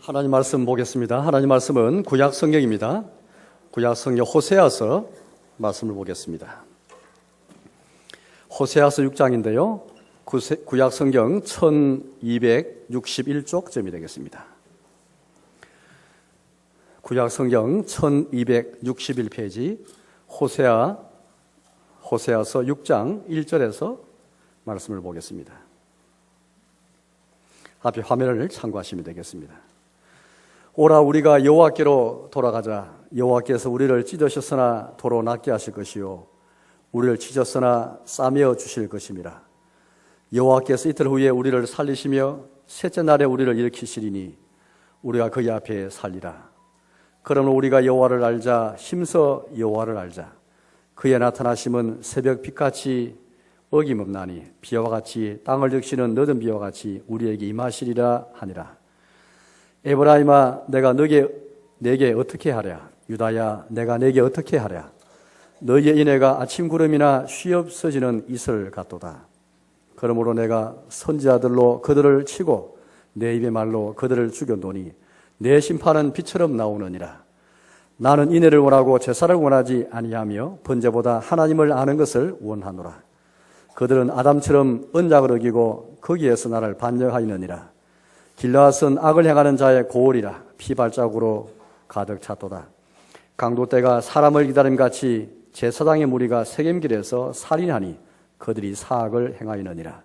하나님 말씀 보겠습니다. 하나님 말씀은 구약 성경입니다. 구약 성경 호세아서 말씀을 보겠습니다. 호세아서 6장인데요. 구약 성경 1261쪽쯤이 되겠습니다. 구약 성경 1261페이지 호세아서 6장 1절에서 말씀을 보겠습니다. 앞에 화면을 참고하시면 되겠습니다. 오라 우리가 여호와께로 돌아가자. 여호와께서 우리를 찢으셨으나 도로 낫게 하실 것이요 우리를 찢었으나 싸매어 주실 것임이라. 여호와께서 이틀 후에 우리를 살리시며 셋째 날에 우리를 일으키시리니 우리가 그의 앞에 살리라. 그러므로 우리가 여호와를 알자. 힘써 여호와를 알자. 그의 나타나심은 새벽 빛같이 어김없나니 비와 같이 땅을 적시는 늦은 비와 같이 우리에게 임하시리라 하니라. 에브라임아 내가 내게 어떻게 하랴. 유다야 내가 내게 어떻게 하랴. 너희의 인애가 아침 구름이나 쉬없어지는 이슬 같도다. 그러므로 내가 선지자들로 그들을 치고 내 입의 말로 그들을 죽여노니 내 심판은 빛처럼 나오느니라. 나는 인애를 원하고 제사를 원하지 아니하며 번제보다 하나님을 아는 것을 원하노라. 그들은 아담처럼 언약을 어기고 거기에서 나를 반역하이느니라. 길르앗은 악을 행하는 자의 고을이라. 피발자국으로 가득 찼도다. 강도떼가 사람을 기다림같이 제사장의 무리가 세겜길에서 살인하니 그들이 사악을 행하이느니라.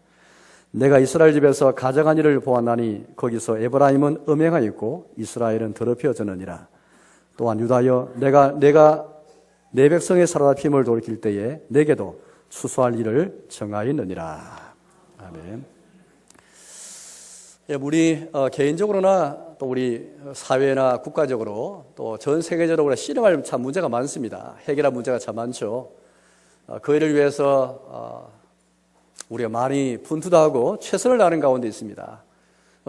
내가 이스라엘 집에서 가정한 일을 보았나니 거기서 에브라임은 음행하였고 이스라엘은 더럽혀졌느니라. 또한 유다여 내가 내 백성의 사로잡힘을 돌이킬 때에 내게도 추수할 일을 정하였느니라. 아멘. 우리 개인적으로나 또 우리 사회나 국가적으로 또 전 세계적으로 씨름할 참 문제가 많습니다. 해결할 문제가 참 많죠. 그 일을 위해서 우리가 많이 분투도 하고 최선을 다하는 가운데 있습니다.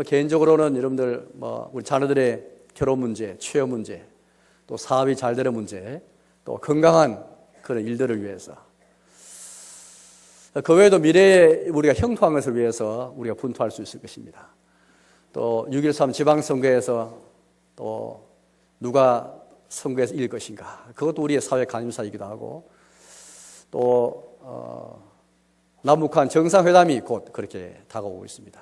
개인적으로는 여러분들 우리 자녀들의 결혼 문제, 취업 문제, 또 사업이 잘 되는 문제, 또 건강한 그런 일들을 위해서, 그 외에도 미래에 우리가 형통한 것을 위해서 우리가 분투할 수 있을 것입니다. 또 6.13 지방선거에서 또 누가 선거에서 이길 것인가, 그것도 우리의 사회 관심사이기도 하고, 또 남북한 정상회담이 곧 그렇게 다가오고 있습니다.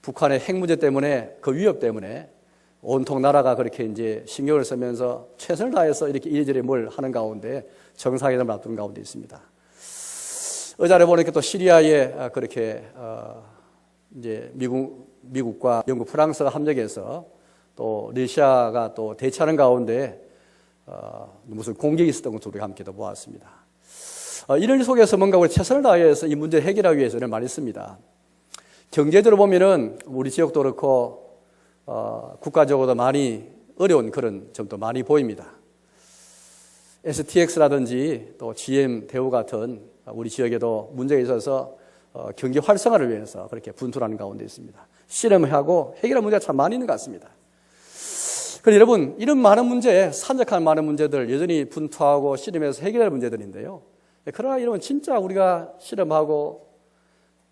북한의 핵 문제 때문에, 그 위협 때문에 온통 나라가 그렇게 이제 신경을 쓰면서 최선을 다해서 이렇게 이리저리 뭘 하는 가운데 정상회담을 앞두는 가운데 있습니다. 어제를 보니까 또 시리아에 그렇게 이제 미국과 영국, 프랑스가 합력해서 또 러시아가 또 대처하는 가운데 무슨 공격이 있었던 것도 우리가 함께 또 보았습니다. 이런 속에서 뭔가 우리 최선을 다해서 이 문제를 해결하기 위해서는 많이 씁니다. 경제적으로 보면은 우리 지역도 그렇고 국가적으로도 많이 어려운 그런 점도 많이 보입니다. STX라든지 또 GM 대우 같은 우리 지역에도 문제가 있어서 경제 활성화를 위해서 그렇게 분투하는 가운데 있습니다. 실험하고 해결할 문제가 참 많이 있는 것 같습니다. 그런데 여러분, 이런 많은 문제, 산적한 많은 문제들 여전히 분투하고 실험해서 해결할 문제들인데요. 그러나 여러분, 진짜 우리가 실험하고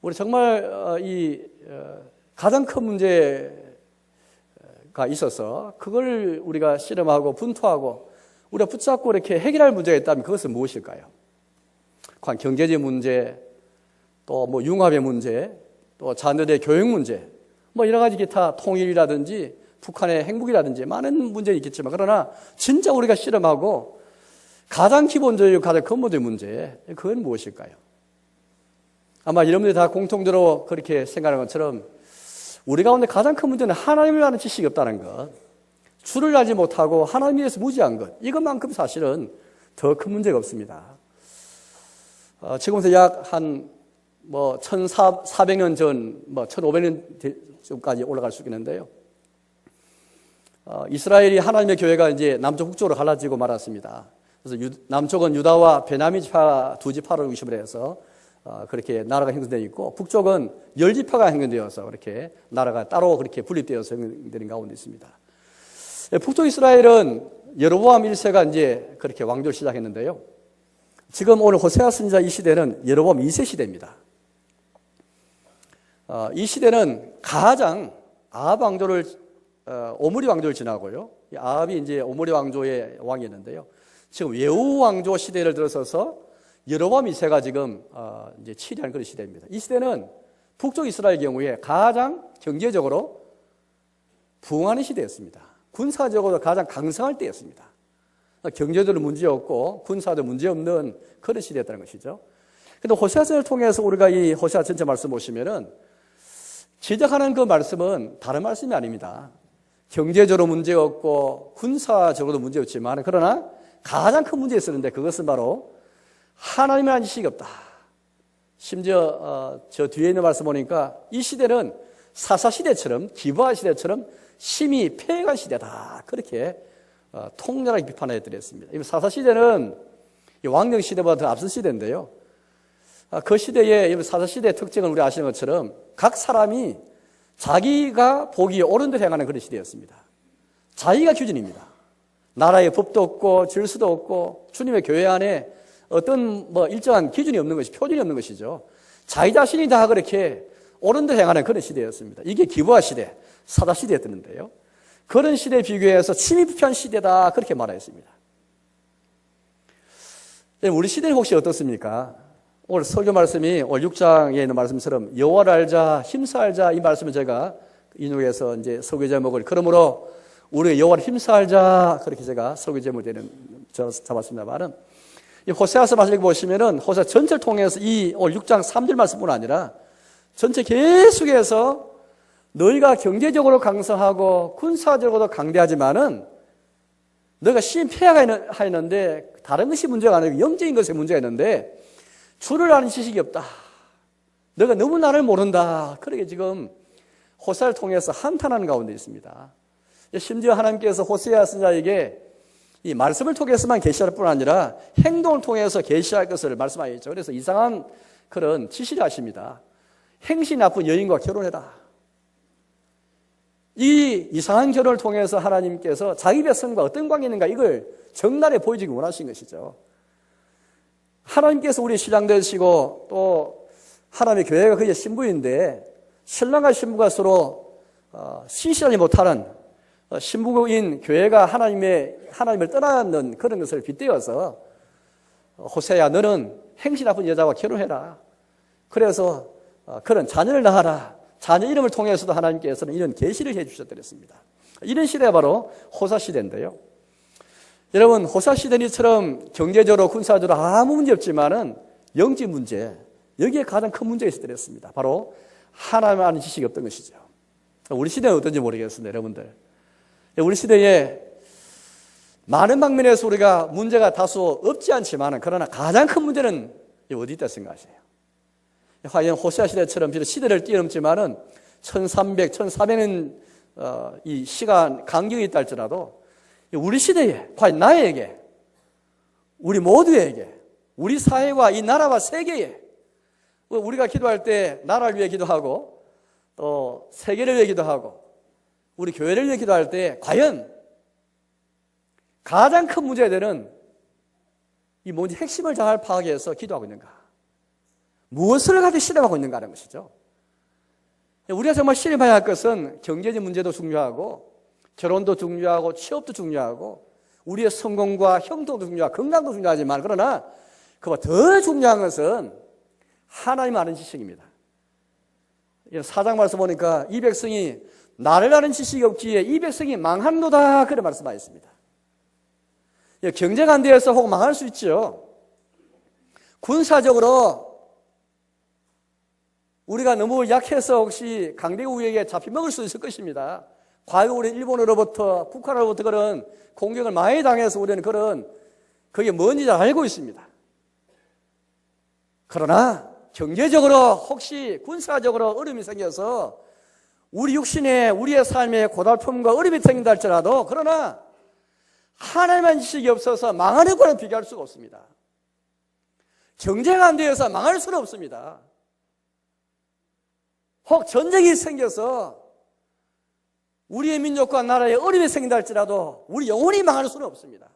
우리 정말 이 가장 큰 문제가 있어서 그걸 우리가 실험하고 분투하고 우리가 붙잡고 이렇게 해결할 문제가 있다면 그것은 무엇일까요? 경제적 문제, 또 융합의 문제, 또 자녀들의 교육 문제, 여러 가지 기타 통일이라든지 북한의 핵무기라든지 많은 문제가 있겠지만, 그러나 진짜 우리가 실험하고 가장 기본적이고 가장 근본적인 문제, 그건 무엇일까요? 아마 여러분들이 다 공통적으로 그렇게 생각하는 것처럼 우리 가운데 가장 큰 문제는 하나님을 아는 지식이 없다는 것, 주를 알지 못하고 하나님에 대해서 무지한 것, 이것만큼 사실은 더 큰 문제가 없습니다. 지금부터 약 한 1400년 전, 1500년 전까지 올라갈 수 있겠는데요. 이스라엘이 하나님의 교회가 이제 남쪽 북쪽으로 갈라지고 말았습니다. 그래서 남쪽은 유다와 베냐민 지파 두 지파로 유심을 해서 그렇게 나라가 형성되어 있고, 북쪽은 10지파가 형성되어서 그렇게 나라가 따로 그렇게 분립되어서 형성되는 가운데 있습니다. 북쪽 이스라엘은 여로보암 1세가 이제 그렇게 왕조를 시작했는데요. 지금 오늘 호세아 선지자 이 시대는 여로보암 2세 시대입니다. 이 시대는 가장 아합 왕조를 오므리 왕조를 지나고요. 아합이 이제 오므리 왕조의 왕이었는데요. 지금 예후 왕조 시대를 들어서서 여로보암 2세가 지금 이제 치리하는 그런 시대입니다. 이 시대는 북쪽 이스라엘 경우에 가장 경제적으로 부흥하는 시대였습니다. 군사적으로 가장 강성할 때였습니다. 경제적으로 문제 없고 군사도 문제 없는 그런 시대였다는 것이죠. 그런데 호세아서를 통해서 우리가 이 호세아 전체 말씀 보시면은 지적하는 그 말씀은 다른 말씀이 아닙니다. 경제적으로 문제 없고 군사적으로도 문제 없지만 그러나 가장 큰 문제가 있었는데 그것은 바로 하나님이라는 지식이 없다. 심지어 저 뒤에 있는 말씀 보니까 이 시대는 사사시대처럼 기브아 시대처럼 심히 패해간 시대다. 그렇게 통렬하게 비판을 해드렸습니다. 사사시대는 왕정시대보다 더 앞선 시대인데요. 그 시대의 사사시대의 특징은 우리 아시는 것처럼 각 사람이 자기가 보기에 옳은 대로 행하는 그런 시대였습니다. 자기가 기준입니다. 나라의 법도 없고 질서도 없고 주님의 교회 안에 어떤 일정한 기준이 없는 것이 표준이 없는 것이죠. 자기 자신이 다 그렇게 옳은 대로 행하는 그런 시대였습니다. 이게 기브아 시대, 사사 시대였는데요. 그런 시대에 비교해서 침입편 시대다 그렇게 말하였습니다. 우리 시대는 혹시 어떻습니까? 오늘 설교 말씀이 오늘 6장에 있는 말씀처럼 여호와를 알자, 힘써 알자 이 말씀을 제가 인용해서 이제 설교 제목을 그러므로 우리 여호와를 힘써 알자 그렇게 제가 설교 제목을 잡았습니다만은 이 호세아서 말씀 보시면은 호세아 전체를 통해서 이 오늘 6장 3절 말씀뿐 아니라 전체 계속해서 너희가 경제적으로 강성하고 군사적으로도 강대하지만은 너희가 패해가 있는데 다른 것이 문제가 아니고 영적인 것에 문제가 있는데 주를 아는 지식이 없다. 너가 너무 나를 모른다. 그렇게 지금 호세아를 통해서 한탄하는 가운데 있습니다. 심지어 하나님께서 호세아 선자에게 이 말씀을 통해서만 계시할 뿐 아니라 행동을 통해서 계시할 것을 말씀하셨죠. 그래서 이상한 그런 지시를 하십니다. 행실이 나쁜 여인과 결혼해라. 이 이상한 결혼을 통해서 하나님께서 자기 백성과 어떤 관계가 있는가 이걸 적나라하게 보여주기 원하신 것이죠. 하나님께서 우리 신랑 되시고 또 하나님의 교회가 그의 신부인데 신랑과 신부가 서로 신실하지 못하는 신부인 교회가 하나님을 떠나는 그런 것을 빗대어서 호세야 너는 행실 나쁜 여자와 결혼해라. 그래서 그런 자녀를 낳아라. 자녀 이름을 통해서도 하나님께서는 이런 계시를 해주셨더랬습니다. 이런 시대가 바로 호사 시대인데요. 여러분 호사 시대니처럼 경제적으로 군사적으로 아무 문제 없지만은 영적 문제 여기에 가장 큰 문제가 있었더랬습니다. 바로 하나님 아는 지식이 없던 것이죠. 우리 시대는 어떤지 모르겠습니다. 여러분들 우리 시대에 많은 방면에서 우리가 문제가 다소 없지 않지만은 그러나 가장 큰 문제는 어디 있다 생각하세요? 과연 호세아 시대처럼 비록 시대를 뛰어넘지만은 1300, 1400년 이 시간 간격이 있다 할지라도 우리 시대에 과연 나에게 우리 모두에게 우리 사회와 이 나라와 세계에 우리가 기도할 때 나라를 위해 기도하고 또 세계를 위해 기도하고 우리 교회를 위해 기도할 때 과연 가장 큰 문제가 되는 이 뭔지 핵심을 잘 파악해서 기도하고 있는가? 무엇을 가지고 실험하고 있는가 하는 것이죠. 우리가 정말 실험해야 할 것은 경제적 문제도 중요하고 결혼도 중요하고 취업도 중요하고 우리의 성공과 형통도 중요하고 건강도 중요하지만 그러나 그보다 더 중요한 것은 하나님 아는 지식입니다. 4장 말씀 보니까 이 백성이 나를 아는 지식이 없기에 이 백성이 망한도다 그런 말씀하셨습니다. 경제가 안 되어서 혹 망할 수 있죠. 군사적으로 우리가 너무 약해서 혹시 강대국에게 잡혀먹을 수 있을 것입니다. 과거 우리 일본으로부터 북한으로부터 그런 공격을 많이 당해서 우리는 그게 뭔지 잘 알고 있습니다. 그러나 경제적으로 혹시 군사적으로 어려움이 생겨서 우리 육신에 우리의 삶에 고달픔과 어려움이 생긴다 할지라도 그러나 하나님의 지식이 없어서 망하는 것과는 비교할 수가 없습니다. 경제가 안 되어서 망할 수는 없습니다. 혹 전쟁이 생겨서 우리의 민족과 나라에 어려움이 생긴다 할지라도 우리 영혼이 망할 수는 없습니다.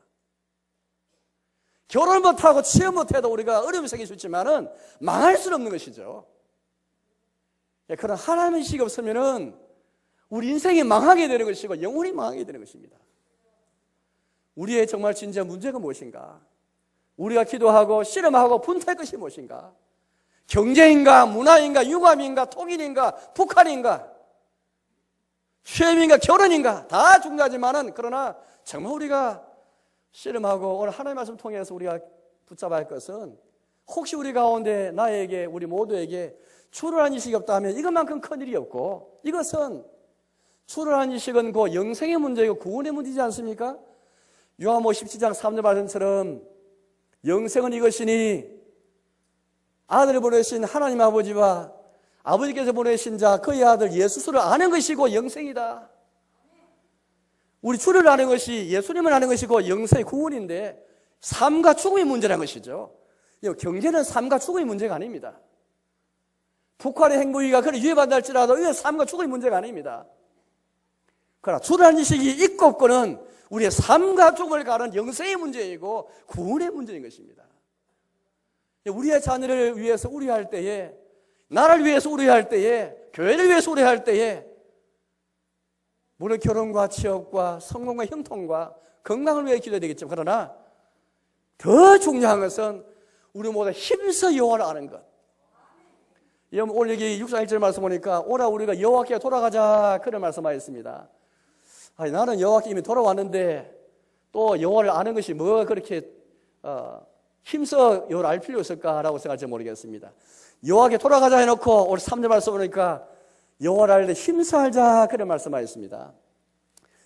결혼 못하고 취업 못해도 우리가 어려움이 생길 수 있지만은 망할 수는 없는 것이죠. 그런 하나님의 지식이 없으면은 우리 인생이 망하게 되는 것이고 영혼이 망하게 되는 것입니다. 우리의 정말 진짜 문제가 무엇인가? 우리가 기도하고 씨름하고 분투할 것이 무엇인가? 경제인가, 문화인가, 융합인가, 통일인가, 북한인가, 취업인가, 결혼인가 다 중요하지만은 그러나 정말 우리가 씨름하고 오늘 하나님의 말씀 통해서 우리가 붙잡아야 할 것은 혹시 우리 가운데 나에게 우리 모두에게 출혈한 이식이 없다 하면 이것만큼 큰 일이 없고 이것은 출혈한 이식은 그 영생의 문제이고 구원의 문제이지 않습니까? 요한복음 17장 3절 말씀처럼 영생은 이것이니 아들을 보내신 하나님 아버지와 아버지께서 보내신 자 그의 아들 예수를 아는 것이고 영생이다. 우리 주를 아는 것이 예수님을 아는 것이고 영생의 구원인데 삶과 죽음의 문제라는 것이죠. 경제는 삶과 죽음의 문제가 아닙니다. 북한의 행보위가 그를 유해받다 할지라도 이건 삶과 죽음의 문제가 아닙니다. 그러나 주라는 인식이 있고 없고는 우리의 삶과 죽음을 가는 영생의 문제이고 구원의 문제인 것입니다. 우리의 자녀를 위해서 우려할 때에, 나를 위해서 우려할 때에, 교회를 위해서 우려할 때에 물론 결혼과 취업과 성공과 형통과 건강을 위해 기도해야 되겠죠. 그러나 더 중요한 것은 우리 모두 힘써 여호와를 아는 것. 오늘 여기 6장 1절 말씀 보니까 오라 우리가 여호와께 돌아가자 그런 말씀하였습니다. 아니, 나는 여호와께 이미 돌아왔는데 또 여호와를 아는 것이 뭐 그렇게 힘써 여호와를 알 필요 있을까라고 생각할지 모르겠습니다. 여호와께 돌아가자 해놓고 오늘 3절 말씀 보니까 여호와를 알되 힘써 알자 그런 말씀하였습니다.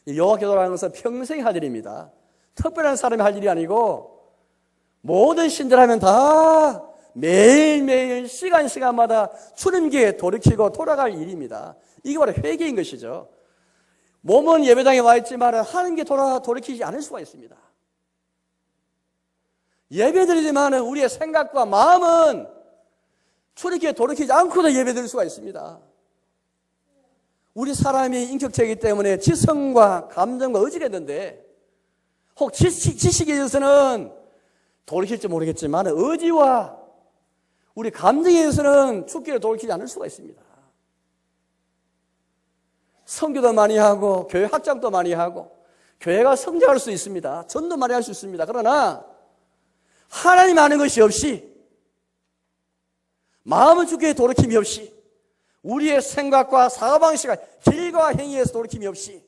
여호와께 돌아가는 것은 평생 할 일입니다. 특별한 사람이 할 일이 아니고 모든 신들하면 다 매일매일 시간마다 주님께 돌이키고 돌아갈 일입니다. 이게 바로 회개인 것이죠. 몸은 예배당에 와 있지만 하는 게 돌이키지 않을 수가 있습니다. 예배드리지만 우리의 생각과 마음은 주님께 돌이키지 않고도 예배드릴 수가 있습니다. 우리 사람이 인격체이기 때문에 지성과 감정과 의지가 있는데 혹 지식에 대해서는 돌이킬지 모르겠지만 의지와 우리 감정에 대해서는 주께로 돌이키지 않을 수가 있습니다. 선교도 많이 하고 교회 확장도 많이 하고 교회가 성장할 수 있습니다. 전도 많이 할 수 있습니다. 그러나 하나님 아는 것이 없이 마음은 주께 돌이킴이 없이 우리의 생각과 사고방식과 길과 행위에서 돌이킴이 없이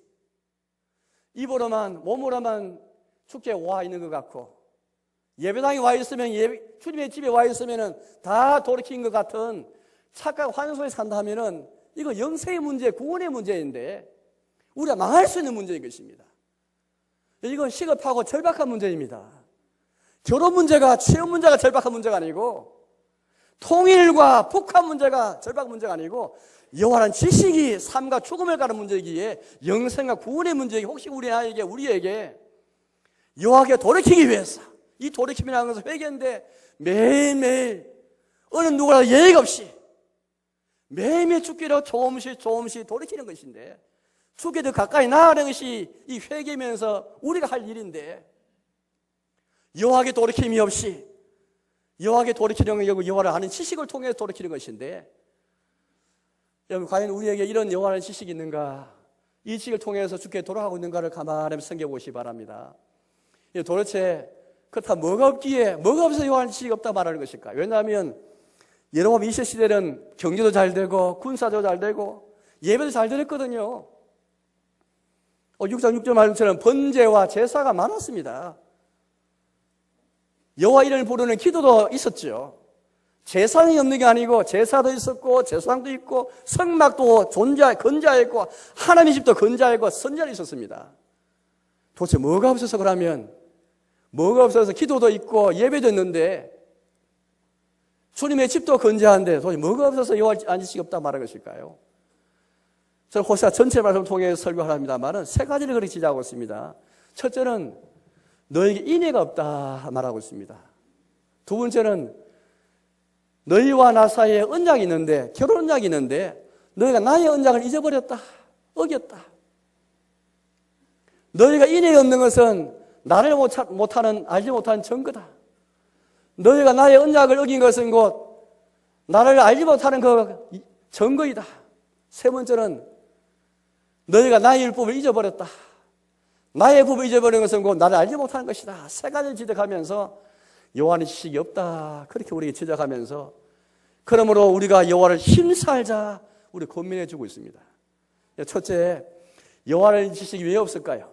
입으로만 몸으로만 주께 와 있는 것 같고 예배당에 와 있으면 주님의 집에 와 있으면 다 돌이킨 것 같은 착각 환소에 산다 하면은 이거 영생의 문제, 구원의 문제인데 우리가 망할 수 있는 문제인 것입니다. 이건 시급하고 절박한 문제입니다. 결혼 문제가 취업 문제가 절박한 문제가 아니고 통일과 북한 문제가 절박한 문제가 아니고 여호와라는 지식이 삶과 죽음을 가는 문제이기에 영생과 구원의 문제이기에 혹시 우리에게 여호와께 돌이키기 위해서 이 돌이킴이라는 것은 회개인데 매일매일 어느 누구라도 예의가 없이 매일매일 주께로 조금씩 돌이키는 것인데 주께 더 가까이 나아가는 것이 이 회개면서 우리가 할 일인데 여호와께 돌이킴이 없이 여호와께 돌이키는 건 결국 여호와를 아는 지식을 통해서 돌이키는 것인데 여러분 과연 우리에게 이런 여호와라는 지식이 있는가? 이 지식을 통해서 주께 돌아가고 있는가를 가만히 생각해보시기 바랍니다. 도대체 그렇다 뭐가 없어서 여호와라는 지식이 없다 말하는 것일까? 왜냐하면 여로보암 2세 시대는 경제도 잘 되고 군사도 잘 되고 예배도 잘 드렸거든요. 6장 6절 말씀처럼 번제와 제사가 많았습니다. 여호와 이름을 부르는 기도도 있었죠. 제사는 없는 게 아니고 제사도 있었고 제사장도 있고 성막도 건자했고 하나님의 집도 건자했고 선자도 있었습니다. 도대체 뭐가 없어서 그러면 뭐가 없어서 기도도 있고 예배도 있는데 주님의 집도 건재한데 도대체 뭐가 없어서 여호와 안지식이 없다 말하는 것일까요? 저는 호세아 전체 말씀을 통해 설교를 합니다만 세 가지를 그렇게 지적하고 있습니다. 첫째는 너에게 인애가 없다 말하고 있습니다. 두 번째는 너희와 나 사이에 언약이 있는데 결혼 언약이 있는데 너희가 나의 언약을 잊어버렸다. 어겼다. 너희가 인애가 없는 것은 나를 알지 못하는 증거다. 너희가 나의 언약을 어긴 것은 곧 나를 알지 못하는 그 증거이다. 세 번째는 너희가 나의 율법을 잊어버렸다. 나의 법을 잊어버리는 것은 곧 나를 알지 못하는 것이다. 세 가지를 지적하면서 여호와는 지식이 없다. 그렇게 우리에게 지적하면서 그러므로 우리가 여호와를 힘써 알자. 우리 권면해 주고 있습니다. 첫째, 여호와를 지식이 왜 없을까요?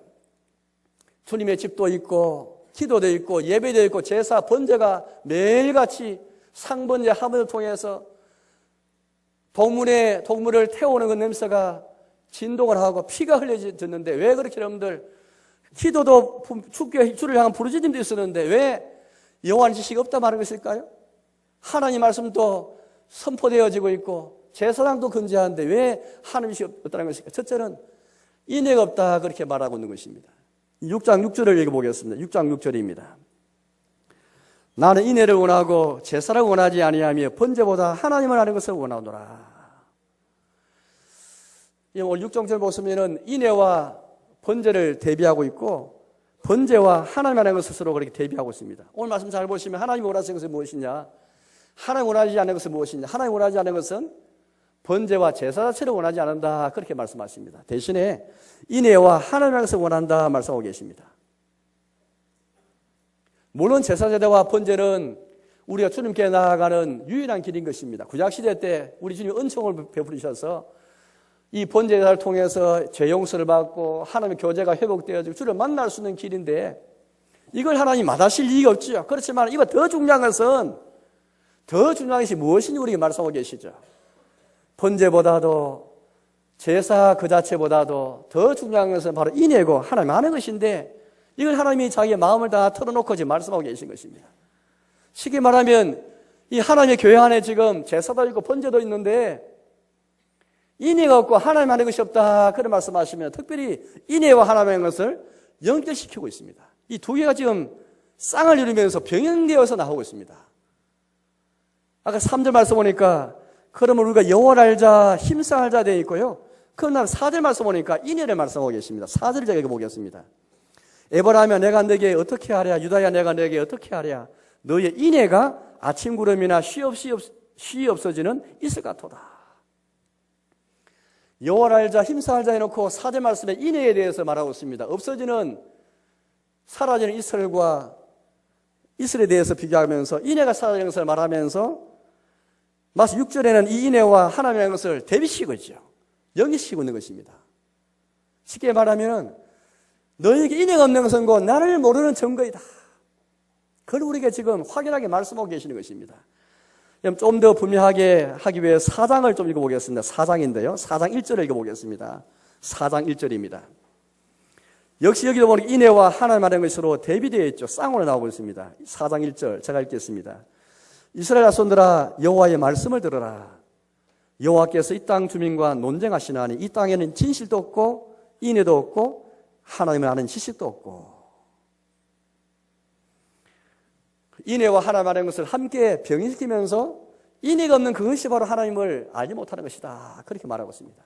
주님의 집도 있고 기도도 있고 예배도 있고 제사 번제가 매일같이 상번제 하문을 통해서 동물을 태우는 그 냄새가 진동을 하고 피가 흘려졌는데 왜 그렇게 여러분들 기도도 주를 향한 부르짖음도 있었는데 왜 여호와는 지식이 없다 말하는 것일까요? 하나님 말씀도 선포되어지고 있고 제사장도 금지하는데 왜 하나님 지식이 없다는 것일까요? 첫째는 인애가 없다 그렇게 말하고 있는 것입니다. 6장 6절을 읽어보겠습니다. 6장 6절입니다. 나는 인애를 원하고 제사를 원하지 아니하며 번제보다 하나님을 아는 것을 원하노라. 오늘 6장절 보시면은 인애와 번제를 대비하고 있고 번제와 하나님 아는 것을 스스로 그렇게 대비하고 있습니다. 오늘 말씀 잘 보시면 하나님이 원하시는 것은 무엇이냐? 하나님 원하지 않는 것은 무엇이냐? 하나님 원하지 않는 것은 번제와 제사 자체를 원하지 않는다 그렇게 말씀하십니다. 대신에 인애와 하나님 아는 것을 원한다 말씀하고 계십니다. 물론 제사제대와 번제는 우리가 주님께 나아가는 유일한 길인 것입니다. 구약시대 때 우리 주님이 은총을 베풀으셔서 이 번제를 통해서 죄 용서를 받고 하나님의 교제가 회복되어지고 주를 만날 수 있는 길인데 이걸 하나님 마다하실 이유가 없죠. 그렇지만 이거 더 중요한 것이 무엇인지 우리에게 말씀하고 계시죠. 번제보다도 제사 그 자체보다도 더 중요한 것은 바로 인애고 하나님 아는 것인데 이걸 하나님이 자기의 마음을 다 털어놓고 지금 말씀하고 계신 것입니다. 쉽게 말하면 이 하나님의 교회 안에 지금 제사도 있고 번제도 있는데 인애가 없고 하나님 아는 것이 없다 그런 말씀하시면 특별히 인애와 하나님 아는 것을 연결시키고 있습니다. 이 두 개가 지금 쌍을 이루면서 병행되어서 나오고 있습니다. 아까 3절 말씀 보니까 그러면 우리가 여호와를 알자 힘써 알자 되어 있고요. 그러나 4절 말씀 보니까 인애를 말씀하고 계십니다. 4절을 제가 읽어보겠습니다. 에브라임아 내가 네게 어떻게 하랴 유다야 내가 네게 어떻게 하랴 너의 인애가 아침 구름이나 쉬 없어지는 이슬 같도다. 여호와를 알자 힘써 알자 해놓고 4절 말씀에 인애에 대해서 말하고 있습니다. 없어지는 사라지는 이슬과 이슬에 대해서 비교하면서 인애가 사라지는 것을 말하면서 마치 6절에는 이 인애와 하나님의 것을 대비시키고 있죠. 연기시키고 있는 것입니다. 쉽게 말하면 너에게 인애가 없는 것은 곧 나를 모르는 증거이다. 그걸 우리에게 지금 확연하게 말씀하고 계시는 것입니다. 좀 더 분명하게 하기 위해 4장을 좀 읽어보겠습니다. 4장인데요. 4장 1절을 읽어보겠습니다. 4장 1절입니다. 역시 여기도 보니 인애와 하나님 아는 것으로 대비되어 있죠. 쌍으로 나오고 있습니다. 4장 1절 제가 읽겠습니다. 이스라엘 자손들아 여호와의 말씀을 들으라. 여호와께서 이 땅 주민과 논쟁하시나니 이 땅에는 진실도 없고 인애도 없고 하나님을 아는 지식도 없고. 인애와 하나님 아는 것을 함께 병행시키면서 인애가 없는 그것이 바로 하나님을 알지 못하는 것이다 그렇게 말하고 있습니다.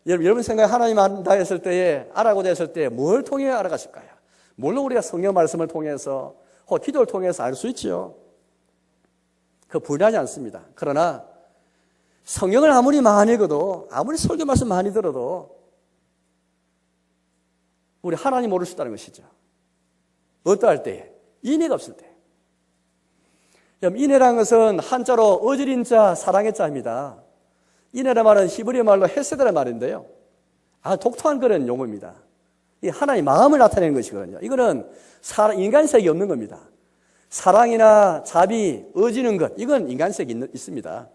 여러분 생각에 하나님 안다 했을 때에 알아고자 했을 때 뭘 통해 알아갔을까요? 물론 우리가 성경 말씀을 통해서 혹은 기도를 통해서 알 수 있죠. 그 불리하지 않습니다. 그러나 성경을 아무리 많이 읽어도 아무리 설교 말씀 많이 들어도 우리 하나님 모를 수 있다는 것이죠. 어떠할 때에? 인애가 없을 때. 인애라는 것은 한자로 어지린 자, 사랑의 자입니다. 인애란 말은 히브리 말로 헤세드란 말인데요. 독특한 그런 용어입니다. 이 하나님의 마음을 나타내는 것이거든요. 이거는 인간색이 없는 겁니다. 사랑이나 자비, 어지는 것, 이건 인간색이 있습니다.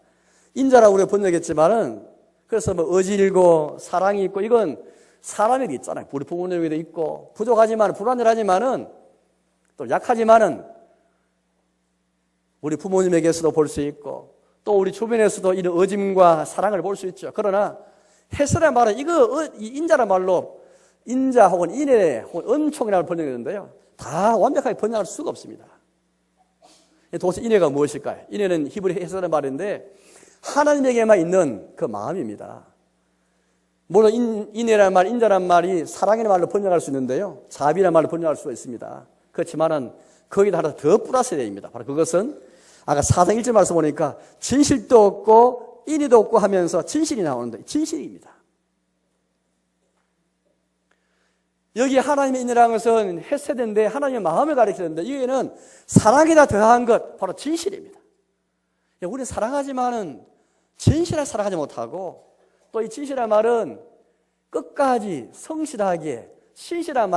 인자라고 우리가 번역했지만은, 그래서 어질고 사랑이 있고, 이건 사람에게 있잖아요. 우리 부모님에게도 있고, 부족하지만, 불완전하지만은, 또 약하지만은, 우리 부모님에게서도 볼 수 있고, 또 우리 주변에서도 이런 어짐과 사랑을 볼 수 있죠. 그러나, 헤스란 말은 이 인자란 말로, 인자 혹은 인애 혹은 은총이라고 번역했는데요. 다 완벽하게 번역할 수가 없습니다. 도대체 인애가 무엇일까요? 인애는 히브리 헤스라는 말인데 하나님에게만 있는 그 마음입니다. 물론 인애라는 말, 인자라는 말이 사랑이라는 말로 번역할 수 있는데요. 자비라는 말로 번역할 수가 있습니다. 그렇지만은 거기다 하나 더 플러스 됩니다. 바로 그것은 아까 4장 1절 말씀 보니까 진실도 없고 인의도 없고 하면서 진실이 나오는데 진실입니다. 여기 하나님의 인이라는 것은 헤세드인데 하나님의 마음을 가리키는데 여기에는 사랑에다 더한 것 바로 진실입니다. 우리는 사랑하지만은 진실하게 사랑하지 못하고 또 이 진실한 말은 끝까지 성실하게 신실한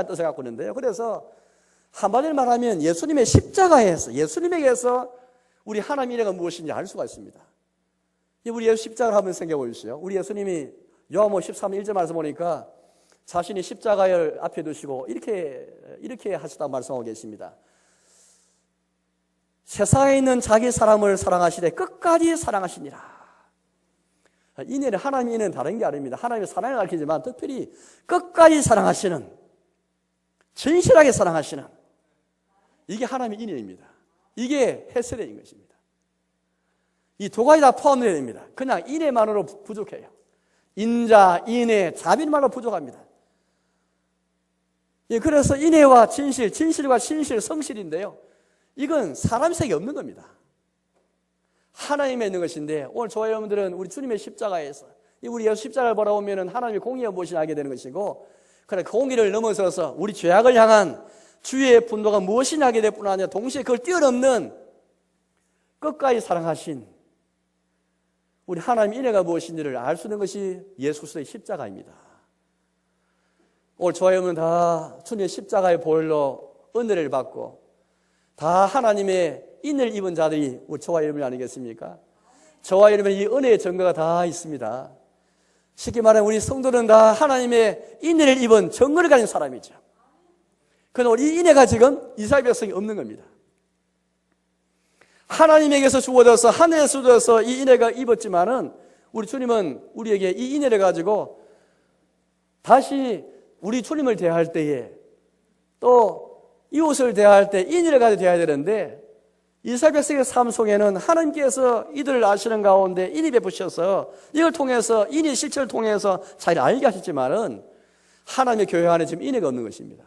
뜻을 갖고 있는데요. 그래서 한마디로 말하면 예수님의 십자가에서 예수님에게서 우리 하나님의 인애가 무엇인지 알 수가 있습니다. 우리 예수 십자가를 한번 생각해 보십시오. 우리 예수님이 요한복음 13장 1절 말씀 보니까 자신이 십자가를 앞에 두시고 이렇게 하셨다고 말씀하고 계십니다. 세상에 있는 자기 사람을 사랑하시되 끝까지 사랑하시니라. 인애는 하나님의 인애는 다른 게 아닙니다. 하나님의 사랑을 가르치지만 특별히 끝까지 사랑하시는, 진실하게 사랑하시는, 이게 하나님의 인애입니다. 이게 헤세드인 것입니다. 이 두 가지 다 포함되어야 됩니다. 그냥 인애만으로 부족해요. 인자, 인애, 자비만으로 부족합니다. 그래서 인애와 진실, 진실과 신실, 성실인데요. 이건 사람 세계 없는 겁니다. 하나님에 있는 것인데 오늘 저와 여러분들은 우리 주님의 십자가에서 우리 예수 십자가를 바라보면 하나님의 공의가 무엇인지 알게 되는 것이고, 그래 그 공의를 넘어서서 우리 죄악을 향한 주의 분노가 무엇인지 알게 될 뿐 아니라 동시에 그걸 뛰어넘는 끝까지 사랑하신 우리 하나님의 인애가 무엇인지를 알 수 있는 것이 예수 그리스도의 십자가입니다. 오늘 저와 여러분은 다 주님의 십자가의 보혈로 은혜를 받고 다 하나님의 인을 입은 자들이 우리 저와 여러분 아니겠습니까? 저와 여러분 이 은혜의 증거가 다 있습니다. 쉽게 말하면 우리 성도는 다 하나님의 인을 입은 증거를 가진 사람이죠. 그러나 이 인애가 지금 이스라엘 백성이 없는 겁니다. 하나님에게서 주어져서 하늘에서 주어져서 이 인애가 입었지만은 우리 주님은 우리에게 이 인애를 가지고 다시 우리 주님을 대할 때에 또 이웃을 대할 때 인애를 가지고 대해야 되는데 이스라엘 백성의 삶 속에는 하나님께서 이들을 아시는 가운데 인이 베푸셔서 이걸 통해서 인의 실체를 통해서 잘 알게 하셨지만은 하나님의 교회 안에 지금 인애가 없는 것입니다.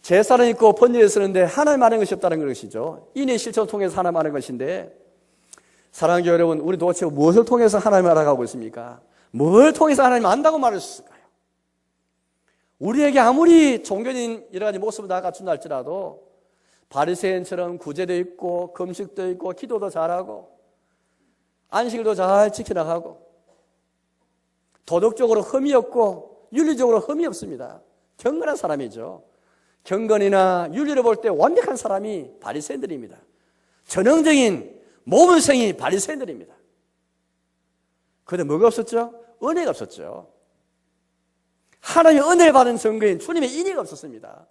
제사는 있고 번제를 쓰는데 하나님 아는 것이 없다는 것이죠. 인의 실체를 통해서 하나님 아는 것인데 사랑하는 교회 여러분, 우리 도대체 무엇을 통해서 하나님을 알아가고 있습니까? 뭘 통해서 하나님을 안다고 말할 수 있을까요? 우리에게 아무리 종교적인 여러 가지 모습을 다 갖춘다 할지라도 바리새인처럼 구제도 있고 금식도 있고 기도도 잘하고 안식일도 잘 지켜나가고 도덕적으로 흠이 없고 윤리적으로 흠이 없습니다. 경건한 사람이죠. 경건이나 윤리를 볼 때 완벽한 사람이 바리새인들입니다. 전형적인 모범생이 바리새인들입니다. 그런데 뭐가 없었죠? 은혜가 없었죠. 하나님의 은혜를 받은 증거인 주님의 인애가 없었습니다.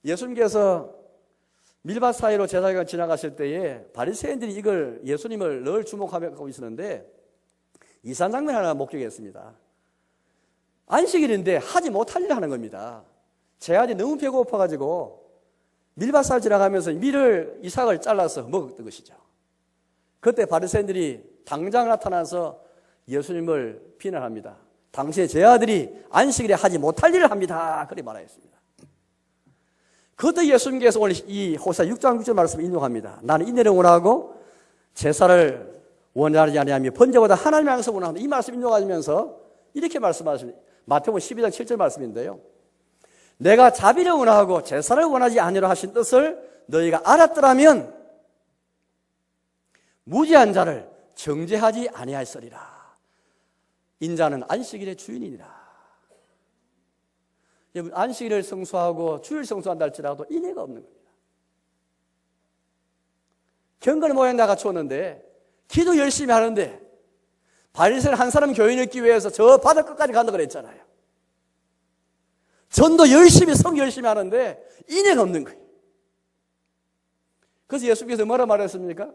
예수님께서 밀밭 사이로 제사장을 지나가실 때에 바리새인들이 이걸 예수님을 늘 주목하고 있었는데 이상한 장면 하나 목격했습니다. 안식일인데 하지 못할 일을 하는 겁니다. 제 아들이 너무 배고파가지고 밀밭 사이를 지나가면서 밀을 이삭을 잘라서 먹었던 것이죠. 그때 바리새인들이 당장 나타나서 예수님을 비난합니다. 당시에 제 아들이 안식일에 하지 못할 일을 합니다. 그렇게 말하였습니다. 그때 예수님께서 오늘 이 호사 6장 6절 말씀을 인용합니다. 나는 인내를 원하고 제사를 원하지 아니하며 번제보다 하나님을 향해서 원한다. 이 말씀 인용하면서 이렇게 말씀하십니다. 마태복음 12장 7절 말씀인데요. 내가 자비를 원하고 제사를 원하지 아니하라 하신 뜻을 너희가 알았더라면 무지한 자를 정죄하지 아니하였으리라. 인자는 안식일의 주인이니라. 여러분, 안식일을 성수하고 주일 성수한다 할지라도 인애가 없는 겁니다. 경건의 모양 다 갖추었는데 기도 열심히 하는데 바리새인 한 사람 교인 읽기 위해서 저 바다 끝까지 간다고 그랬잖아요. 전도 열심히 성교 열심히 하는데 인애가 없는 거예요. 그래서 예수께서 뭐라 말했습니까?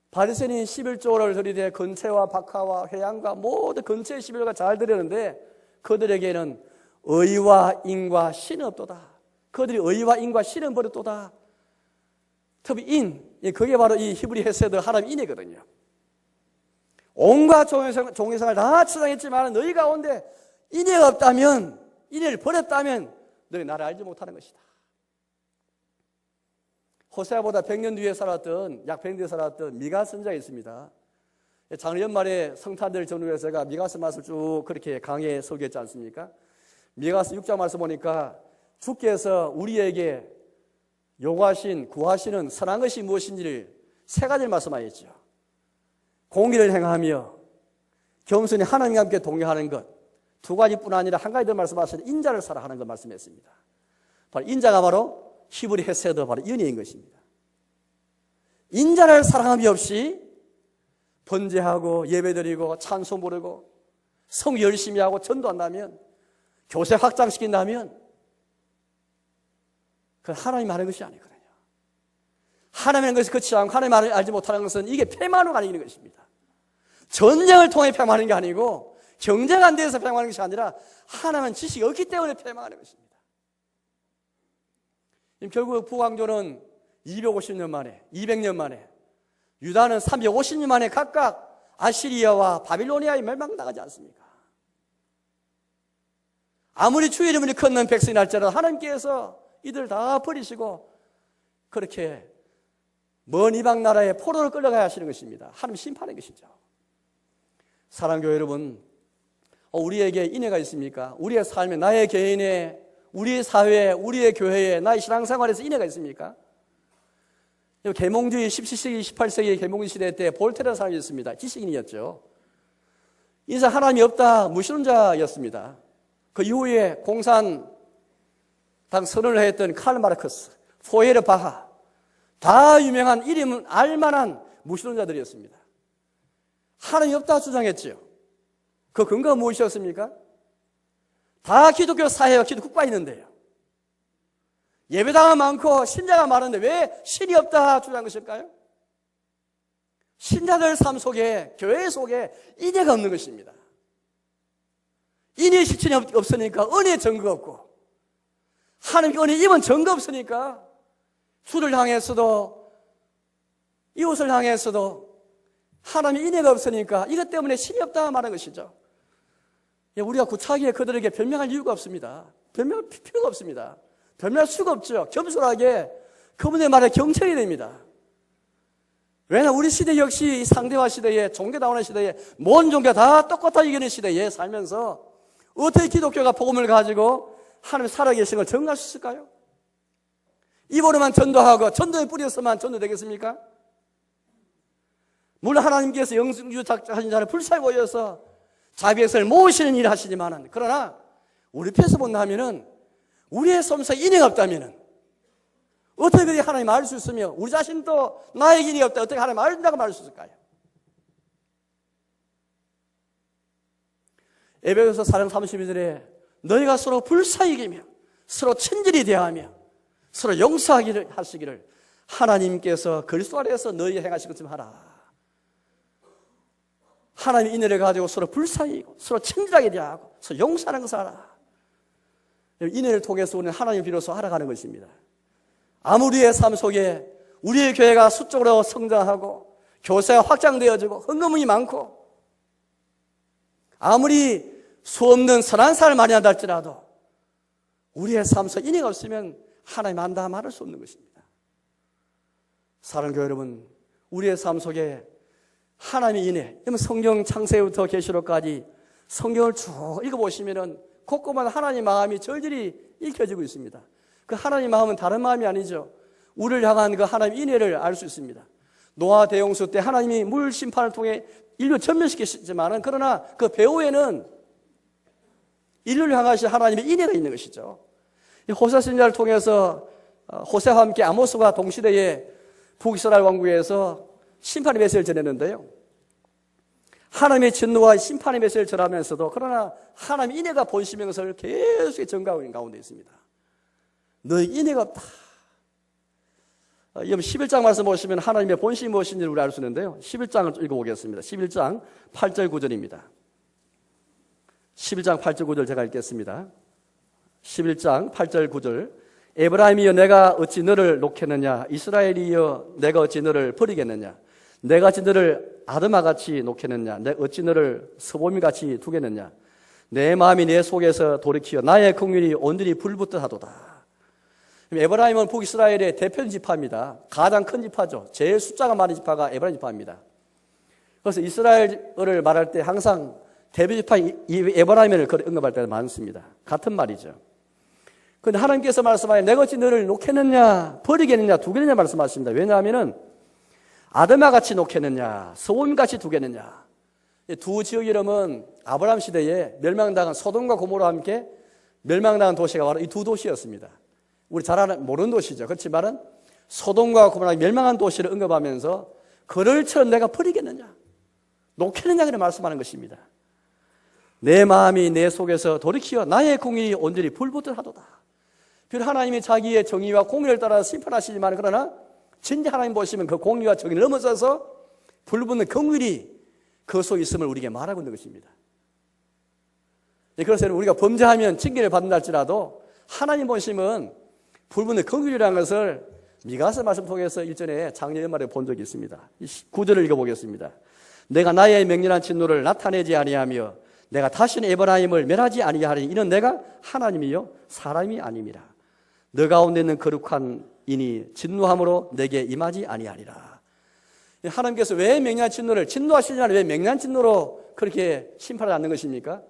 바리새인이 11조를 드리되 건채와 박하와 회양과 모든 건채의 11조가 잘 드리는데 그들에게는 의와 인과 신은 없도다. 그들이 의와 인과 신은 버렸도다. 특히 인, 그게 바로 이 히브리 헤세드 하나님 인이거든요. 온갖 종교생활 다 추상했지만 너희 가운데 인애가 없다면, 인애를 버렸다면 너희 나를 알지 못하는 것이다. 호세아보다 100년 뒤에 살았던, 약 100년 뒤에 살았던 미가 선지자가 있습니다. 작년 연말에 성탄절 전후에 제가 미가서 말씀을 쭉 그렇게 강의에 설교했지 않습니까? 미가서 6장 말씀 보니까 주께서 우리에게 요구하신, 구하시는 선한 것이 무엇인지를 세 가지를 말씀하셨죠. 공의를 행하며 겸손히 하나님과 함께 동행하는 것, 두 가지뿐 아니라 한 가지 더 말씀하신 인자를 사랑하는 것 말씀했습니다. 바로 인자가 바로 히브리 헤세드, 바로 연예인 것입니다. 인자를 사랑함이 없이 번제하고 예배드리고 찬송 부르고 성 열심히 하고 전도한다면, 교세 확장시킨다면 그건 하나님 하는 것이 아니거든요. 하나님 하는 것이 그렇지 않고 하나님을 알지 못하는 것은 이게 패망으로 가는 것입니다. 전쟁을 통해 패망하는 게 아니고 경제가 안 돼서 패망하는 것이 아니라 하나님은 지식이 없기 때문에 패망하는 것입니다. 결국 북왕조는 250년 만에, 200년 만에, 유다는 350년 만에 각각 아시리아와 바빌로니아에 멸망당하지 않습니까? 아무리 주의 이름을 걷는 백성이 날지라도 하나님께서 이들 다 버리시고 그렇게 먼 이방 나라에 포로를 끌려가야 하시는 것입니다. 하나님 심판의 것이죠. 사랑교회 여러분, 우리에게 인애가 있습니까? 우리의 삶에, 나의 개인에, 우리의 사회에, 우리의 교회에, 나의 신앙생활에서 인애가 있습니까? 계몽주의 17세기, 18세기 계몽주의 시대 때 볼테라는 사람이 있습니다. 지식인이었죠. 인생 하나님이 없다, 무신론자였습니다. 그 이후에 공산당 선언을 했던 칼 마르크스, 포에르 바하, 다 유명한 이름은 알만한 무신론자들이었습니다. 하나님이 없다 주장했죠. 그 근거가 무엇이었습니까? 다 기독교 사회와 기독교 국가에 있는데요. 예배당은 많고 신자가 많은데 왜 신이 없다 주장한 것일까요? 신자들 삶 속에, 교회 속에 인애가 없는 것입니다. 인애의 실천이 없으니까 은혜의 증거가 없고, 하나님께 은혜 입은 증거 없으니까 주를 향해서도 이웃을 향해서도 하나님의 인애가 없으니까 이것 때문에 신이 없다 말하는 것이죠. 우리가 구차하게 그들에게 변명할 이유가 없습니다. 변명할 필요가 없습니다. 변명할 수가 없죠. 겸손하게 그분의 말에 경청이 됩니다. 왜냐하면 우리 시대 역시 상대화 시대에, 종교다원의 시대에, 모든 종교가 다 똑같아 이기는 시대에 살면서 어떻게 기독교가 복음을 가지고 하나님 살아계신 걸 증거할 수 있을까요? 입으로만 전도하고 전도에 뿌려서만 전도되겠습니까? 물론 하나님께서 영주하신 자를 불쌍히 보여서 자비에서 모으시는 일을 하시지만은, 그러나 우리 편에서 본다면은 우리의 삶속에 인애가 없다면은 어떻게 그렇게 하나님 알 수 있으며, 우리 자신도 나에게 인애가 없다 어떻게 하나님 알다고 말할 수 있을까요? 에베소서 4장 32절에 너희가 서로 불쌍히 여기며 서로 친절히 대하며 서로 용서하기를 하시기를 하나님께서 그리스도 안에서 너희 행하신 것처럼 하라. 하나님의 인애를 가지고 서로 불쌍히 여기고 서로 친절하게 대하고 서로 용서하는 것을 하라. 인애를 통해서 우리는 하나님 비로소 알아가는 것입니다. 아무리의 삶 속에 우리의 교회가 수적으로 성장하고 교세가 확장되어지고 헌금이 많고 아무리 수 없는 선한 삶을 많이 한다 할지라도 우리의 삶 속에 인애가 없으면 하나님 안다 말할 수 없는 것입니다. 사랑하는 교회 여러분, 우리의 삶 속에 하나님의 인애, 성경 창세부터 계시록까지 성경을 쭉 읽어보시면은 곳곳마다 하나님의 마음이 절절히 읽혀지고 있습니다. 그 하나님의 마음은 다른 마음이 아니죠. 우리를 향한 그 하나님의 인애를 알 수 있습니다. 노아 대홍수 때 하나님이 물 심판을 통해 인류 전멸시켰지만은, 그러나 그 배후에는 인류를 향하신 하나님의 인애가 있는 것이죠. 호세 선지자를 통해서 호세와 함께 아모스가 동시대에 북이스라엘 왕국에서 심판의 메시지를 전했는데요. 하나님의 진노와 심판의 메시지를 전하면서도 그러나 하나님의 인애가 본심인 것을 계속 전가하고 있는 가운데 있습니다. 너희 인애가 없다. 11장 말씀 보시면 하나님의 본심이 무엇인지를 우리 알 수 있는데요. 11장을 읽어보겠습니다. 11장 8절 9절입니다. 11장 8절 9절 제가 읽겠습니다. 11장 8절 9절. 에브라임이여 내가 어찌 너를 놓겠느냐, 이스라엘이여 내가 어찌 너를 버리겠느냐, 내가 어찌 너를 아드마같이 놓겠느냐, 내가 어찌 너를 서보미같이 두겠느냐, 내 마음이 내 속에서 돌이키어 나의 긍휼이 온전히 불붙듯 하도다. 에브라임은 북이스라엘의 대표 지파입니다. 가장 큰 지파죠. 제일 숫자가 많은 지파가 에브라임 지파입니다. 그래서 이스라엘을 말할 때 항상 대표지파인 에브라임을 언급할 때가 많습니다. 같은 말이죠. 그런데 하나님께서 말씀하여 내가 어찌 너를 놓겠느냐 버리겠느냐 두겠느냐 말씀하십니다. 왜냐하면 아드마 같이 놓겠느냐 소돔 같이 두겠느냐. 두 지역 이름은 아브라함 시대에 멸망당한 소돔과 고모라와 함께 멸망당한 도시가 바로 이 두 도시였습니다. 우리 잘 모르는 도시죠. 그렇지만은 소돔과 고모라가 멸망한 도시를 언급하면서 그럴처럼 내가 버리겠느냐 놓겠느냐 그런 말씀하는 것입니다. 내 마음이 내 속에서 돌이키어 나의 공의를 온전히 불붙듯 하도다. 비록 하나님이 자기의 정의와 공의를 따라 심판하시지만 그러나 진짜 하나님 보시면 그 공의와 정의를 넘어서서 불붙는 긍휼이 그 속에 있음을 우리에게 말하고 있는 것입니다. 그래서 우리가 범죄하면 징계를 받는다 할지라도 하나님 보시면 불붙는 긍휼이라는 것을 미가서 말씀 통해서 일전에 작년 연말에 본 적이 있습니다. 9절을 읽어보겠습니다. 내가 나의 맹렬한 진노를 나타내지 아니하며 내가 다시는 에브라임을 멸하지 아니하리니 이는 내가 하나님이요 사람이 아님이라. 너 가운데 있는 거룩한 이니 진노함으로 내게 임하지 아니하리라. 하나님께서 왜 맹렬한 진노를 진노하시려면 왜 맹렬한 진노로 그렇게 심판을 않는 것입니까?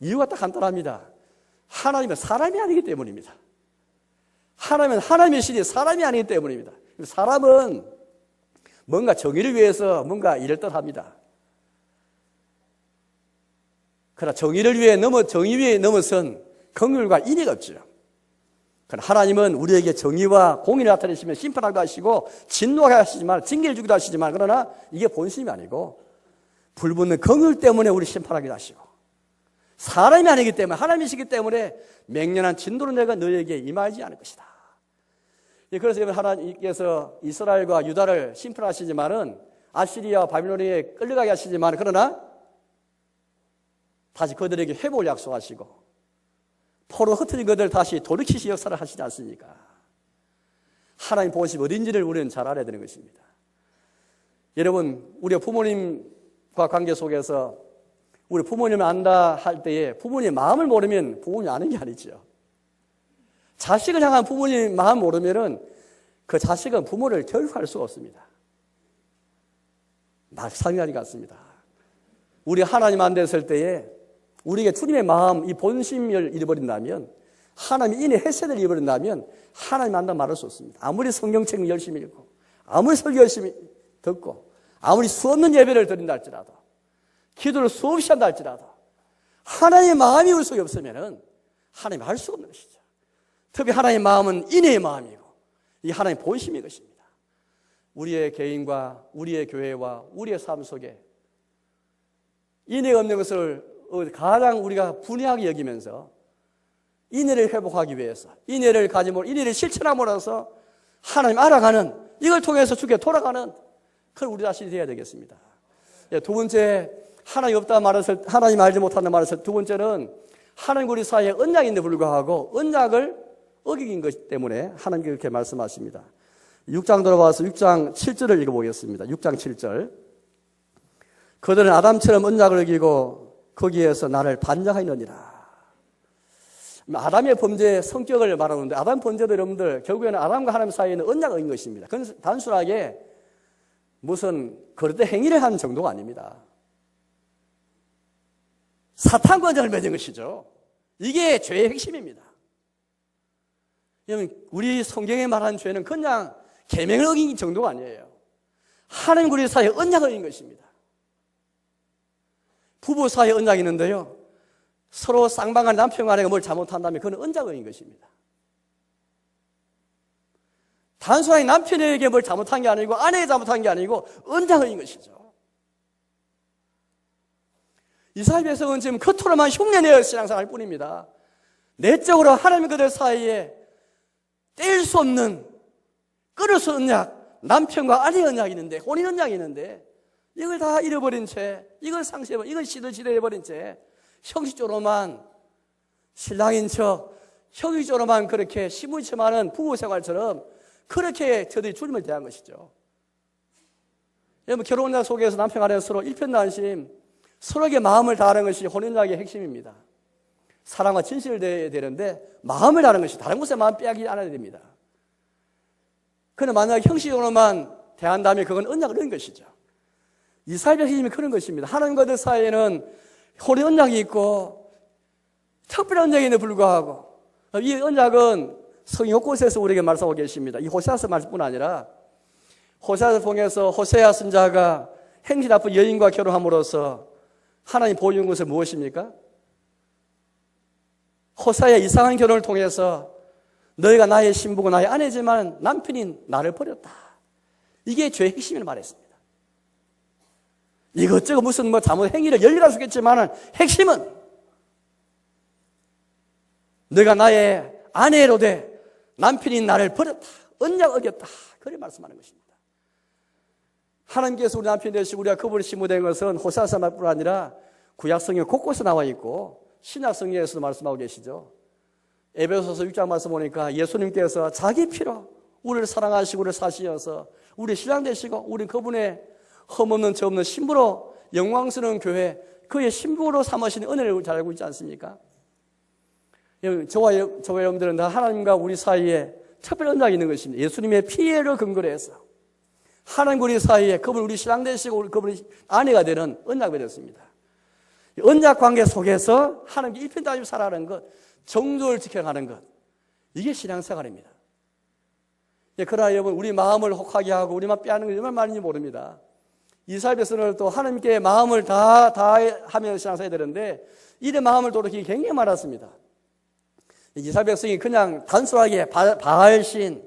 이유가 딱 간단합니다. 하나님은 사람이 아니기 때문입니다. 하나님은 하나님의 신이 사람이 아니기 때문입니다. 사람은 뭔가 정의를 위해서 뭔가 이럴 듯합니다. 그러나 정의를 위해 정의 위에 넘어선 긍휼과 인의가 없죠. 그러나 하나님은 우리에게 정의와 공의를 나타내시면 심판하기도 하시고 진노하게 하시지만 징계를 주기도 하시지만 그러나 이게 본심이 아니고 불붙는 긍휼 때문에 우리 심판하기도 하시고 사람이 아니기 때문에 하나님이시기 때문에 맹렬한 진노로 내가 너에게 임하지 않을 것이다. 그래서 하나님께서 이스라엘과 유다를 심판하시지만은 아시리아와 바빌론에 끌려가게 하시지만 그러나 다시 그들에게 회복을 약속하시고 포로 흩어진 것들 다시 돌이키시 역사를 하시지 않습니까? 하나님 보시면 어딘지를 우리는 잘 알아야 되는 것입니다. 여러분, 우리가 부모님과 관계 속에서 우리 부모님을 안다 할 때에 부모님의 마음을 모르면 부모님이 아는 게 아니죠. 자식을 향한 부모님 마음 모르면은 그 자식은 부모를 교육할 수가 없습니다. 마찬가지 같습니다. 우리 하나님 안 됐을 때에 우리에게 주님의 마음, 이 본심을 잃어버린다면 하나님의 인의 헤세를 잃어버린다면 하나님 안다 말할 수 없습니다. 아무리 성경책 열심히 읽고 아무리 설교 열심히 듣고 아무리 수없는 예배를 드린다 할지라도 기도를 수없이 한다 할지라도 하나님의 마음이 우리 속에 없으면 하나님 알 수가 없는 것이죠. 특히 하나님의 마음은 인의 마음이고 이 하나님의 본심인 것입니다. 우리의 개인과 우리의 교회와 우리의 삶 속에 인의가 없는 것을 가장 우리가 분해하게 여기면서 인의를 회복하기 위해서 인의를 가지고 인의를 실천함으로써 하나님 알아가는 이걸 통해서 주께 돌아가는 그런 우리 자신이 되어야 되겠습니다. 두 번째 하나님 없다 말했을 하나님 알지 못한다 말했을 두 번째는 하나님과 우리 사이에 언약인데 불구하고 언약을 어긴 것 때문에 하나님께 그렇게 말씀하십니다. 6장 들어와서 6장 7절을 읽어보겠습니다. 6장 7절 그들은 아담처럼 언약을 어기고 거기에서 나를 반역하였느니라. 아담의 범죄의 성격을 말하는데 아담 범죄도 여러분들 결국에는 아담과 하나님 사이에는 언약을 어긴 것입니다. 그건 단순하게 무슨 거짓된 행위를 한 정도가 아닙니다. 사탄과 언약을 맺은 것이죠. 이게 죄의 핵심입니다. 여러분 우리 성경에 말하는 죄는 그냥 계명을 어긴 정도가 아니에요. 하나님과 우리 사이에 언약을 어긴 것입니다. 부부 사이에 언약이 있는데요. 서로 쌍방간 남편과 아내가 뭘 잘못한다면 그건 언약을 어긴 것입니다. 단순하게 남편에게 뭘 잘못한 게 아니고 아내가 잘못한 게 아니고 언약을 어긴 것이죠. 이스라엘 백성은 지금 겉으로만 흉내내어 신앙생활 할 뿐입니다. 내적으로 하나님 그들 사이에 뗄 수 없는 끊을 수 없는 언약, 남편과 아내의 언약이 있는데 혼인 언약이 있는데 이걸 다 잃어버린 채 이걸 상실해버린 이걸 시들시들해버린 채 형식적으로만 신랑인 척 형식적으로만 그렇게 시무치만한 부부생활처럼 그렇게 저들이 주님을 대한 것이죠. 여러분 결혼약 속에서 남편 아내 서로 일편단심 서로에게 마음을 다하는 것이 혼인약의 핵심입니다. 사랑과 진실을 대해야 되는데 마음을 다하는 것이 다른 곳에 마음 빼앗기지 않아야 됩니다. 그러나 만약 형식적으로만 대한다면 그건 언약을 얻은 것이죠. 이스라엘 백성이 그런 것입니다. 하나님과 그 사이에는 혼의 언약이 있고 특별한 언약에도 불구하고 이 언약은 성경 곳곳에서 우리에게 말씀하고 계십니다. 이 호세아서 말씀뿐 아니라 호세아서 통해서 호세아 선지자가 행실 나쁜 여인과 결혼함으로써 하나님 보여준 것은 무엇입니까? 호세아의 이상한 결혼을 통해서 너희가 나의 신부고 나의 아내지만 남편이 나를 버렸다. 이게 죄의 핵심을 말했습니다. 이것저것 무슨 잘못 행위를 열리라 수겠지만 핵심은 너가 나의 아내로 돼 남편이 나를 버렸다. 언약 어겼다. 그렇게 말씀하는 것입니다. 하나님께서 우리 남편 되시고 우리가 그분의 신부된 것은 호세아서뿐 아니라 구약성경 곳곳에 나와 있고 신약성경에서도 말씀하고 계시죠. 에베소서 6장 말씀 보니까 예수님께서 자기 피로 우리를 사랑하시고 우리를 사시어서 우리 신랑 되시고 우리 그분의 흠없는 죄 없는 신부로 영광스러운 교회 그의 신부로 삼으신 은혜를 잘 알고 있지 않습니까? 저와 여러분들은 다 하나님과 우리 사이에 특별한 언약이 있는 것입니다. 예수님의 피해를 근거로 해서 하나님과 우리 사이에 그분 우리 신랑 되시고 그분이 아내가 되는 언약이 되었습니다. 언약 관계 속에서 하나님께 일편단심 살아가는 것, 정도를 지켜가는 것, 이게 신앙생활입니다. 그러나 여러분 우리 마음을 혹하게 하고 우리만 빼앗는 게 얼마나 많은지 모릅니다. 이스라엘 백성을 또 하나님께 마음을 다하며 신앙생활해야 되는데 이런 마음을 돌이키기 굉장히 많았습니다. 이스라엘 백성이 그냥 단순하게 바알신,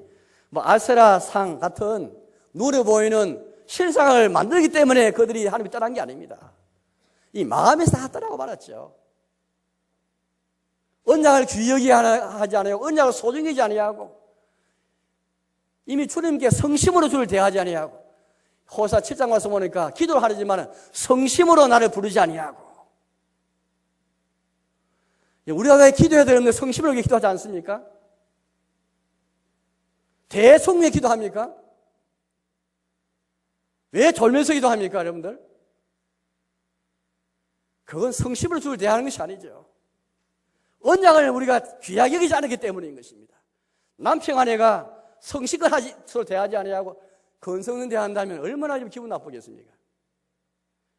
아세라 상 같은 눈에 보이는 실상을 만들기 때문에 그들이 하나님을 떠난 게 아닙니다. 이 마음에서 다 떠나고 말았죠. 언약을 귀하게 하지 않아요. 언약을 소중히 하지 아니하고 이미 주님께 성심으로 주를 대하지 아니하고 호사 7장 와서 보니까 기도를 하려지만 성심으로 나를 부르지 아니하고 우리가 왜 기도해야 되는데 성심으로 기도하지 않습니까? 대성령에 기도합니까? 왜 졸면서 기도합니까, 여러분들? 그건 성심으로 주를 대하는 것이 아니죠. 언약을 우리가 귀하게 여기지 않았기 때문인 것입니다. 남편 아내가 성식을 서로 대하지 아니하고 건성을 대한다면 얼마나 기분 나쁘겠습니까?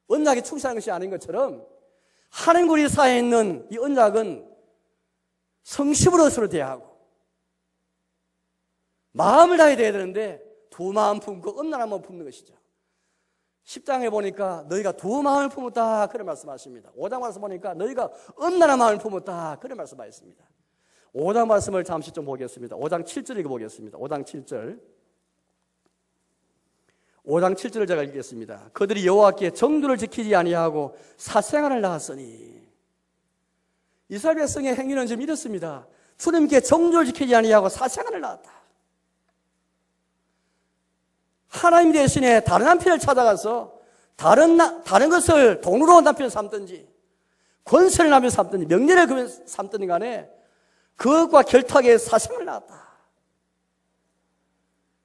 언약에 충실하는 것이 아닌 것처럼 하나님 우리 사이에 있는 이 언약은 성심으로 서로 대하고 마음을 다해 대해야 되는데 두 마음 품고 엄란한 마음 품는 것이죠. 10장에 보니까 너희가 두 마음을 품었다 그런 말씀하십니다. 5장 말씀 보니까 너희가 엄란한 마음을 품었다 그런 말씀하셨습니다. 5장 말씀을 잠시 좀 보겠습니다. 5장 7절 읽어보겠습니다. 5장 7절 5장 7절을 제가 읽겠습니다. 그들이 여호와께 정도를 지키지 아니하고 사생활을 낳았으니 이스라엘 백성의 행위는 좀 이렇습니다. 주님께 정도를 지키지 아니하고 사생활을 낳았다. 하나님 대신에 다른 남편을 찾아가서 다른 것을 돈으로 남편을 삼든지 권세를 남편 삼든지 명예를 삼든지 간에 그것과 결탁에 사생활을 낳았다.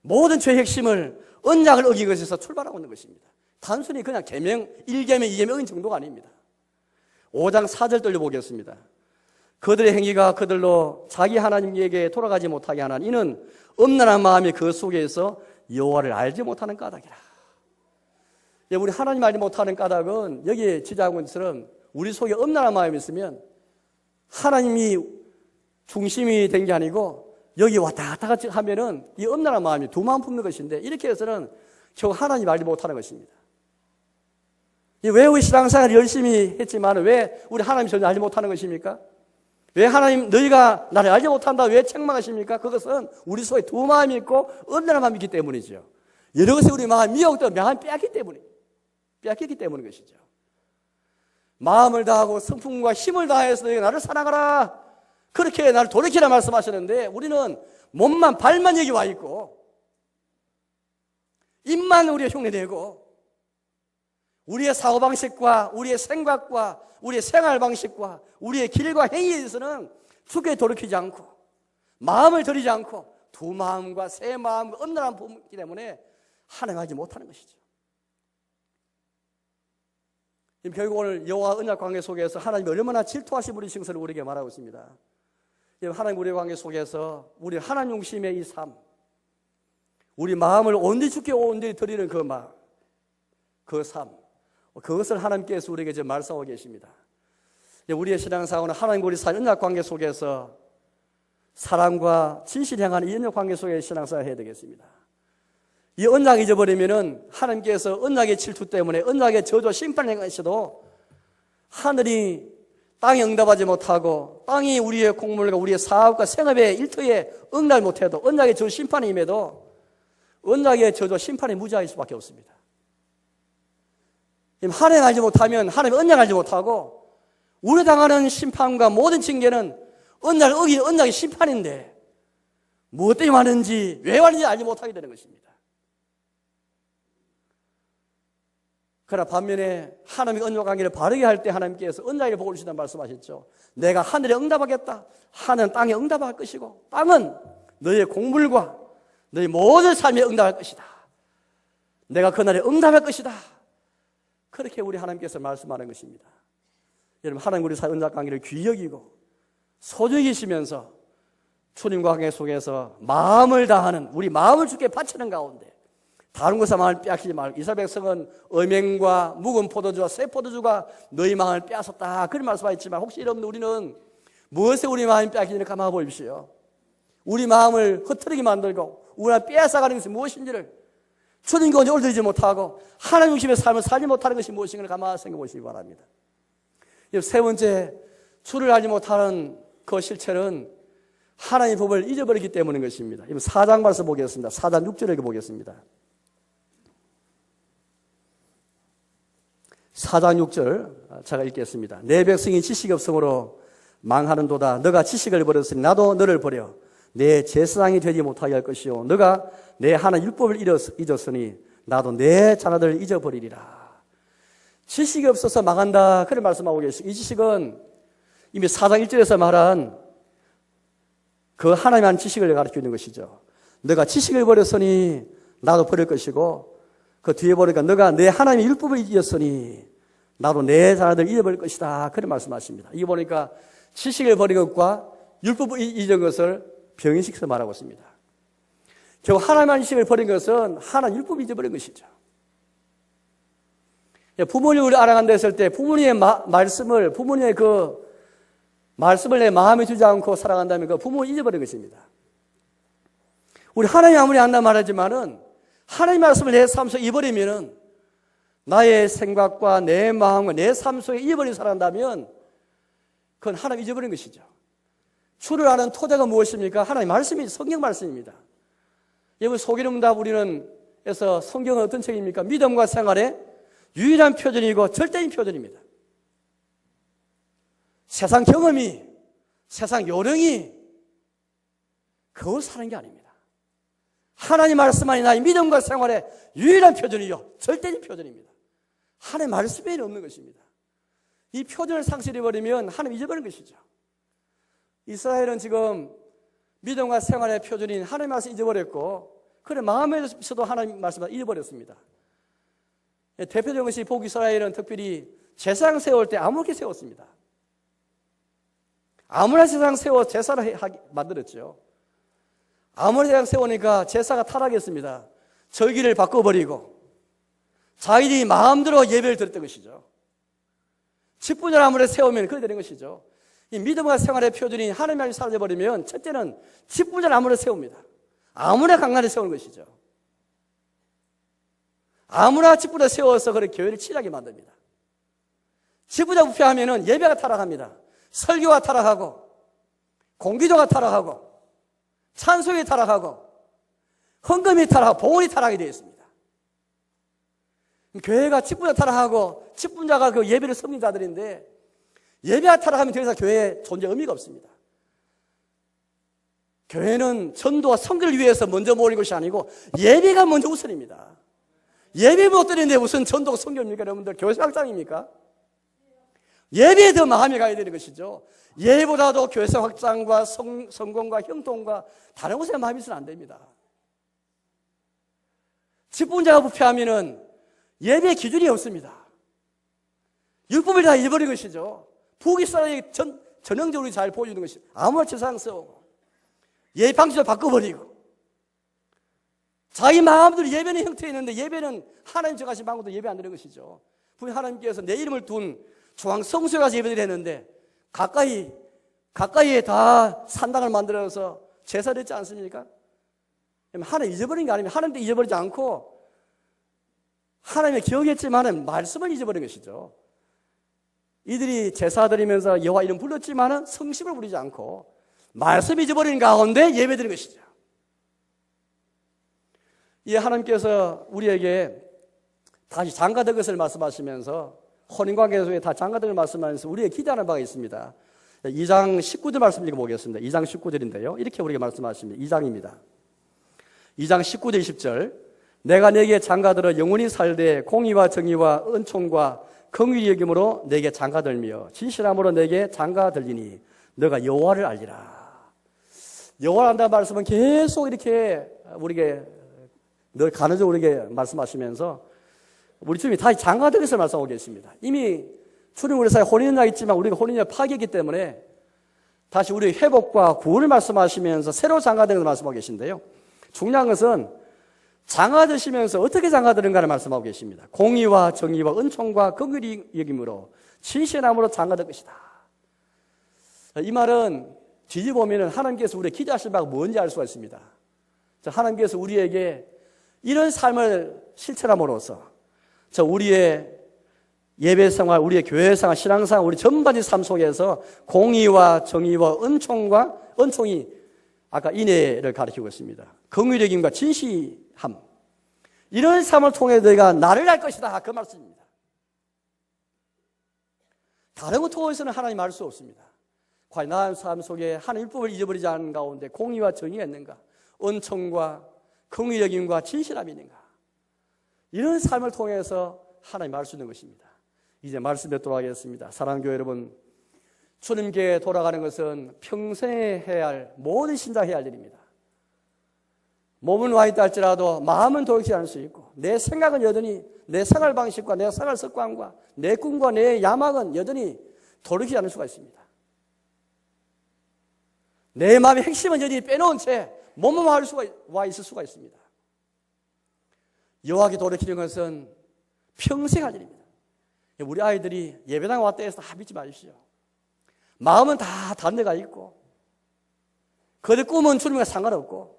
모든 죄의 핵심을 언약을 어긴 것에서 출발하고 있는 것입니다. 단순히 그냥 계명, 1계명, 2계명 어긴 정도가 아닙니다. 5장 4절 돌려보겠습니다. 그들의 행위가 그들로 자기 하나님에게 돌아가지 못하게 하는 이는 엄란한 마음이 그 속에서 여호와를 알지 못하는 까닭이라. 우리 하나님 알지 못하는 까닭은 여기에 지적하고 있는 것처럼 우리 속에 엄란한 마음이 있으면 하나님이 중심이 된 게 아니고 여기 왔다 갔다 같이 하면은 이 엄란한 마음이 두 마음 품는 것인데 이렇게 해서는 결국 하나님 알지 못하는 것입니다. 왜 우리 신앙생활을 열심히 했지만 왜 우리 하나님 전혀 알지 못하는 것입니까? 왜 하나님 너희가 나를 알지 못한다 왜 책망하십니까? 그것은 우리 속에 두 마음이 있고 엄란한 마음이 있기 때문이죠. 여러 것에 우리 마음이 미혹되어 마음이 빼앗기기 때문인 것이죠. 마음을 다하고 성품과 힘을 다해서 너희가 나를 사랑하라 그렇게 나를 돌이키라 말씀하셨는데 우리는 몸만 발만 여기 와 있고 입만 우리의 흉내내고 우리의 사고방식과 우리의 생각과 우리의 생활방식과 우리의 길과 행위에 대해서는 주께 돌이키지 않고 마음을 들이지 않고 두 마음과 세 마음과 엄란한 품기 때문에 하나님 하지 못하는 것이죠. 결국 오늘 여호와 언약 관계 속에서 하나님이 얼마나 질투하신 분의 증서를 우리에게 말하고 있습니다. 하나님 우리의 관계 속에서 우리 하나님 중심의 이 삶, 우리 마음을 온전히 주께 온전히 드리는 그 삶, 그것을 하나님께서 우리에게 지금 말씀하고 계십니다. 우리의 신앙생활은 하나님과 우리 사이 언약관계 속에서 사랑과 진실을 향한 이 언약관계 속에 신앙생활을 해야 되겠습니다. 이 언약 잊어버리면은 하나님께서 언약의 질투 때문에 언약의 저주와 심판을 행하셔도 하늘이 땅에 응답하지 못하고 땅이 우리의 공물과 우리의 사업과 생업의 일터에 응답 못해도 언약의 저주 심판이 임해도 언약의 저주와 심판이 무지할 수밖에 없습니다. 하나님 알지 못하면 하나님 언약 알지 못하고 우리 당하는 심판과 모든 징계는 언약을 어긴 언약의 심판인데 무엇 때문에 하는지 왜 하는지 알지 못하게 되는 것입니다. 그러나 반면에 하나님의 언약 관계를 바르게 할 때 하나님께서 언약의 복을 주신다는 말씀하셨죠. 내가 하늘에 응답하겠다. 하늘은 땅에 응답할 것이고 땅은 너의 공물과 너의 모든 삶에 응답할 것이다. 내가 그날에 응답할 것이다. 그렇게 우리 하나님께서 말씀하는 것입니다. 여러분, 하나님 우리 사이 언약 관계를 귀히 여기고 소중히 계시면서 주님과 관계 속에서 마음을 다하는 우리 마음을 주께 바치는 가운데 다른 것에 마음을 빼앗기지 말고 이스라엘 백성은 음행과 묵은 포도주와 새 포도주가 너희 마음을 빼앗았다 그런 말씀하셨지만 혹시 여러분 우리는 무엇에 우리 마음이 빼앗기는지 가만히 보십시오. 우리 마음을 흐트리게 만들고 우리가 빼앗아가는 것이 무엇인지를 주님과 올드리지 못하고 하나님 중심의 삶을 살지 못하는 것이 무엇인가를 가만히 생각해 보시기 바랍니다. 세 번째, 주를 알지 못하는 그 실체는 하나님의 법을 잊어버리기 때문인 것입니다. 4장 말씀 보겠습니다. 4장 6절을 보겠습니다. 4장 6절 제가 읽겠습니다. 내 백성이 지식이 없으므로 망하는도다. 너가 지식을 버렸으니 나도 너를 버려 내 제사장이 되지 못하게 할 것이요 너가 내 하나님 율법을 잊었으니 나도 내 자녀들을 잊어버리리라. 지식이 없어서 망한다 그런 말씀하고 계십니다. 이 지식은 이미 4장 1절에서 말한 그 하나님의 한 지식을 가르치는 것이죠. 너가 지식을 버렸으니 나도 버릴 것이고 그 뒤에 보니까 너가 내 하나님의 율법을 잊었으니 나도 내 자녀들 잊어버릴 것이다 그런 말씀하십니다. 이게 보니까 지식을 버린 것과 율법을 잊은 것을 병행시켜서 말하고 있습니다. 결국 하나님의 지식을 버린 것은 하나님 율법을 잊어버린 것이죠. 부모님을 알아간다 했을 때 부모님의 부모님의 그 말씀을 내 마음에 두지 않고 살아간다면 그 부모를 잊어버린 것입니다. 우리 하나님 아무리 안다 말하지만은 하나님 말씀을 내 삶 속에 잊어버리면은 나의 생각과 내 마음과 내 삶 속에 잊어버린 살아간다면 그건 하나님 잊어버린 것이죠. 주를 아는 토대가 무엇입니까? 하나님 말씀이 성경 말씀입니다. 여러분 소개름답 우리는 에서 성경은 어떤 책입니까? 믿음과 생활의 유일한 표준이고 절대인 표준입니다. 세상 경험이 세상 요령이 그걸 사는 게 아닙니다. 하나님 말씀만이 나의 믿음과 생활의 유일한 표준이요 절대인 표준입니다. 하나님 말씀 외에는 없는 것입니다. 이 표준을 상실해버리면 하나님 잊어버린 것이죠. 이스라엘은 지금 믿음과 생활의 표준인 하나님 말씀 잊어버렸고 그래 마음에서도 하나님 말씀을 잊어버렸습니다. 대표적인 것이 북이스라엘은 특별히 제사장 세울 때 아무렇게 세웠습니다. 아무나 제사장 세워 제사를 만들었죠. 아무나 제사장 세우니까 제사가 타락했습니다. 절기를 바꿔버리고 자기들이 마음대로 예배를 드렸던 것이죠. 직분을 아무리 세우면 그렇게 되는 것이죠. 이 믿음과 생활의 표준이 하나님 말씀이 사라져버리면 첫째는 직분을 아무리 세웁니다. 아무나 강간에 세우는 것이죠. 아무나 직분을 세워서 그렇게 교회를 치닫게 만듭니다. 직분자 부패하면은 예배가 타락합니다. 설교가 타락하고 공기도가 타락하고 찬송이 타락하고 헌금이 타락하고 봉헌이 타락이 되어 있습니다. 교회가 직분자 타락하고 직분자가 그 예배를 섬긴 자들인데 예배가 타락하면 더 이상 교회에 존재 의미가 없습니다. 교회는 전도와 선교를 위해서 먼저 모이는 것이 아니고 예배가 먼저 우선입니다. 예배 못 드리는데 무슨 전도가 선교입니까? 여러분들 교회 확장입니까? 예배에 더 마음이 가야 되는 것이죠. 예배보다도 교회성 확장과 성공과 형통과 다른 곳에 마음이 있어서는 안 됩니다. 직분자가 부패하면은 예배의 기준이 없습니다. 율법을 다 잃어버린 것이죠. 북이스라엘이 전형적으로 잘 보여주는 것이 아무나 제사장 세우고 예배 방식을 바꿔버리고 자기 마음대로 예배는 형태에 있는데 예배는 하나님 정하신 방법도 예배 안 되는 것이죠. 분명 하나님께서 내 이름을 둔 중앙 성소에 가서 예배를 했는데 가까이에 다 산당을 만들어서 제사를 했지 않습니까? 하나님 잊어버린 게 아니면 하나님도 잊어버리지 않고 하나님의 기억했지만은 말씀을 잊어버린 것이죠. 이들이 제사 드리면서 여호와 이름 불렀지만은 성심을 부리지 않고 말씀 잊어버린 가운데 예배드린 것이죠. 이 하나님께서 우리에게 다시 장가될 것을 말씀하시면서 혼인관계 속에 다 장가될 말씀하면서 우리에게 기대하는 바가 있습니다. 2장 19절 말씀 읽어보겠습니다. 2장 19절인데요. 이렇게 우리에게 말씀하십니다. 2장입니다. 2장 19절 20절 내가 네게 장가들어 영원히 살되 공의와 정의와 은총과 긍휼히 여김으로 네게 장가들며 진실함으로 네게 장가들리니 너가 여호와를 알리라. 여호와를 안다는 말씀은 계속 이렇게 우리에게 늘 간헐적으로 우리에게 말씀하시면서 우리 주님이 다시 장가될 것을 말씀하고 계십니다. 이미 주님 우리 사이에 혼인이 있지만 우리가 혼인을 파괴했기 때문에 다시 우리의 회복과 구원을 말씀하시면서 새로 장가되는 것을 말씀하고 계신데요. 중요한 것은 장가되시면서 어떻게 장가되는가를 말씀하고 계십니다. 공의와 정의와 은총과 긍휼히 여김으로 진실함으로 장가될 것이다. 이 말은 뒤집어보면 하나님께서 우리의 기대하실 바가 뭔지 알 수가 있습니다. 하나님께서 우리에게 이런 삶을 실천함으로써 우리의 예배 생활, 우리의 교회 생활, 신앙 생활, 우리 전반의 삶 속에서 공의와 정의와 은총이 아까 인애를 가리키고 있습니다. 긍휼력임과 진실함. 이런 삶을 통해 너희가 나를 알 것이다. 그 말씀입니다. 다른 것 통해서는 하나님 알 수 없습니다. 과연 나의 삶 속에 하나님 율법을 잊어버리지 않은 가운데 공의와 정의가 있는가? 은총과 긍휼력임과 진실함이 있는가? 이런 삶을 통해서 하나님 알 수 있는 것입니다. 이제 말씀에 돌아가겠습니다. 사랑하는 교회 여러분, 주님께 돌아가는 것은 평생에 해야 할, 모든 신자 해야 할 일입니다. 몸은 와 있다 할지라도 마음은 돌이키지 않을 수 있고 내 생각은 여전히 내 생활 방식과 내 생활 습관과 내 꿈과 내 야망은 여전히 돌이키지 않을 수가 있습니다. 내 마음의 핵심은 여전히 빼놓은 채 몸만 와 있을 수가 있습니다. 여호와께 돌이키는 것은 평생 할 일입니다. 우리 아이들이 예배당 왔다 해서 다 믿지 마십시오. 마음은 다 다른 데가 있고 그들 꿈은 주님과 상관없고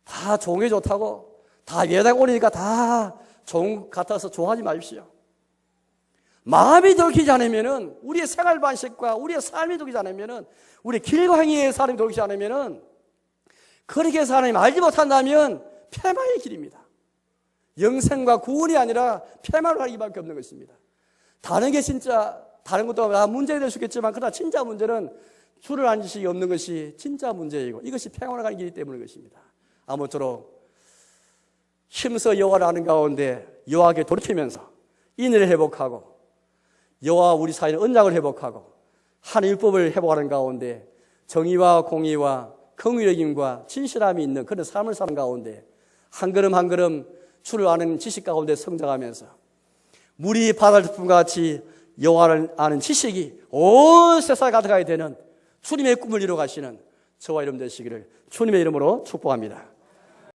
다 종이 좋다고 다 예배당 오니까 다 좋은 것 같아서 좋아하지 마십시오. 마음이 돌이키지 않으면은 우리의 생활 방식과 우리의 삶이 돌이키지 않으면은 우리 길과 행위의 삶이 돌이키지 않으면은 그렇게 해서 하나님 알지 못한다면 패망의 길입니다. 영생과 구원이 아니라 패망을 하기밖에 없는 것입니다. 다른 게 진짜 다른 것도 다 문제가 될 수 있겠지만 그러나 진짜 문제는 주를 안 지식이 없는 것이 진짜 문제이고 이것이 평안을 가는 길이기 때문인 것입니다. 아무쪼록 힘써 여호와를 아는 가운데 여호와께 돌이키면서 인을 회복하고 여호와 우리 사이의 언약을 회복하고 하나님 율법을 회복하는 가운데 정의와 공의와 긍휼력임과 진실함이 있는 그런 삶을 사는 가운데 한 걸음 한 걸음 주를 아는 지식 가운데 성장하면서 물이 바다를 덮음과 같이 여호와를 아는 지식이 온 세상에 가득하게 되는 주님의 꿈을 이루어 가시는 저와 여러분 되시기를 주님의 이름으로 축복합니다.